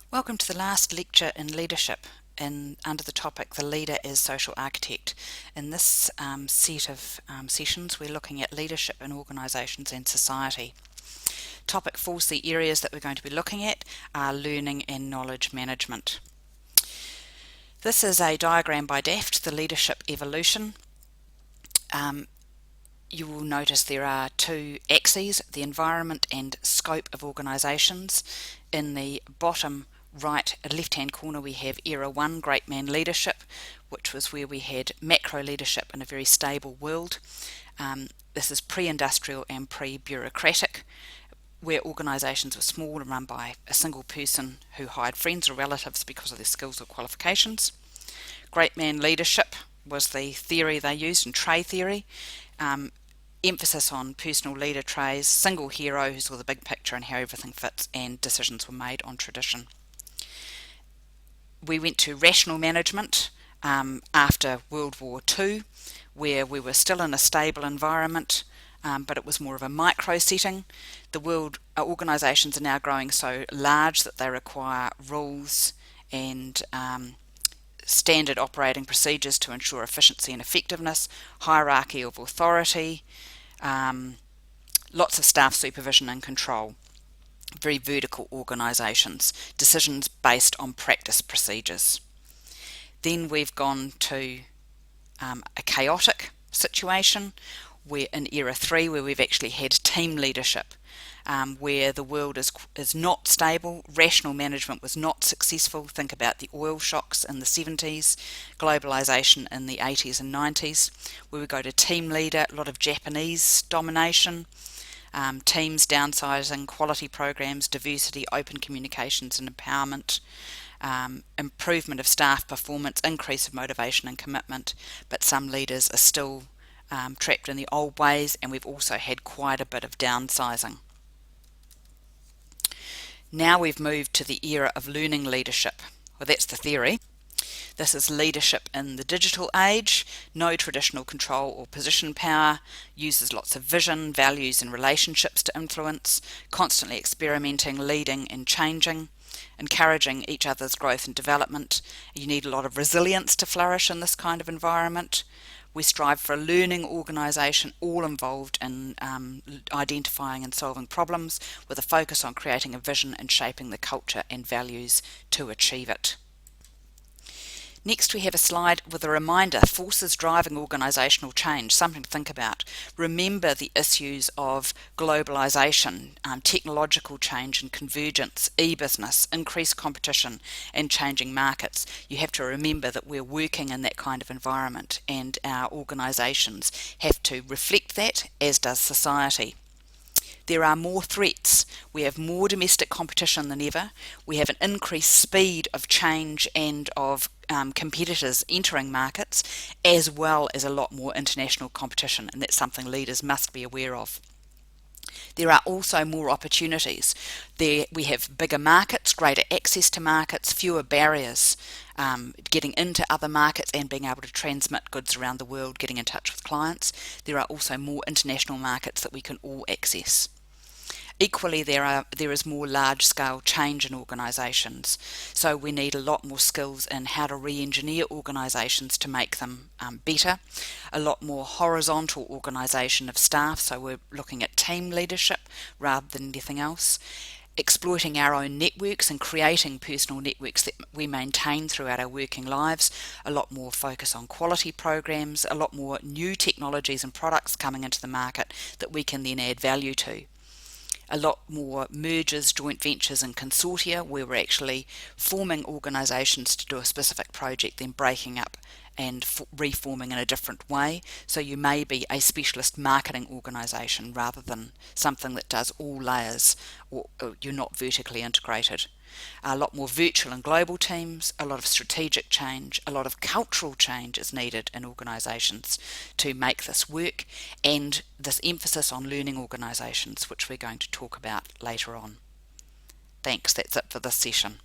Welcome to the last lecture in leadership under the topic The Leader as Social Architect. In this set of sessions we're looking at leadership in organisations and society. Topic 4C areas that we're going to be looking at are learning and knowledge management. This is a diagram by Daft, the leadership evolution. You will notice there are two axes, the environment and scope of organisations. In the bottom right left-hand corner we have Era 1, Great Man Leadership, which was where we had macro leadership in a very stable world. This is pre-industrial and pre-bureaucratic, where organisations were small and run by a single person who hired friends or relatives because of their skills or qualifications. Great Man Leadership was the theory they used in tray theory. Emphasis on personal leader traits, single hero who saw the big picture and how everything fits, and decisions were made on tradition. We went to rational management after World War II, where we were still in a stable environment, but it was more of a micro setting. The world organisations are now growing so large that they require rules and standard operating procedures to ensure efficiency and effectiveness, hierarchy of authority, lots of staff supervision and control, very vertical organisations, decisions based on practice procedures. Then we've gone to a chaotic situation where in Era 3 where we've actually had team leadership, where the world is not stable, rational management was not successful. Think about the oil shocks in the 70s, globalisation in the 80s and 90s, where we go to team leader, a lot of Japanese domination, teams downsizing, quality programs, diversity, open communications and empowerment, improvement of staff performance, increase of motivation and commitment, but some leaders are still trapped in the old ways, and we've also had quite a bit of downsizing. Now we've moved to the era of learning leadership. Well, that's the theory. This is leadership in the digital age, no traditional control or position power, uses lots of vision, values and relationships to influence, constantly experimenting, leading and changing, encouraging each other's growth and development. You need a lot of resilience to flourish in this kind of environment. We strive for a learning organisation, all involved in identifying and solving problems, with a focus on creating a vision and shaping the culture and values to achieve it. Next we have a slide with a reminder, forces driving organisational change, something to think about. Remember the issues of globalisation, technological change and convergence, e-business, increased competition and changing markets. You have to remember that we're working in that kind of environment, and our organisations have to reflect that, as does society. There are more threats. We have more domestic competition than ever. We have an increased speed of change and of competitors entering markets, as well as a lot more international competition, and that's something leaders must be aware of. There are also more opportunities. We have bigger markets, greater access to markets, fewer barriers, getting into other markets and being able to transmit goods around the world, getting in touch with clients. There are also more international markets that we can all access. Equally, there is more large-scale change in organisations, so we need a lot more skills in how to re-engineer organisations to make them better, a lot more horizontal organisation of staff, so we're looking at team leadership rather than anything else, exploiting our own networks and creating personal networks that we maintain throughout our working lives, a lot more focus on quality programs, a lot more new technologies and products coming into the market that we can then add value to. A lot more mergers, joint ventures and consortia, where we're actually forming organisations to do a specific project, then breaking up and reforming in a different way. So you may be a specialist marketing organisation rather than something that does all layers, or you're not vertically integrated. A lot more virtual and global teams, a lot of strategic change, a lot of cultural change is needed in organisations to make this work, and this emphasis on learning organisations, which we're going to talk about later on. Thanks, that's it for this session.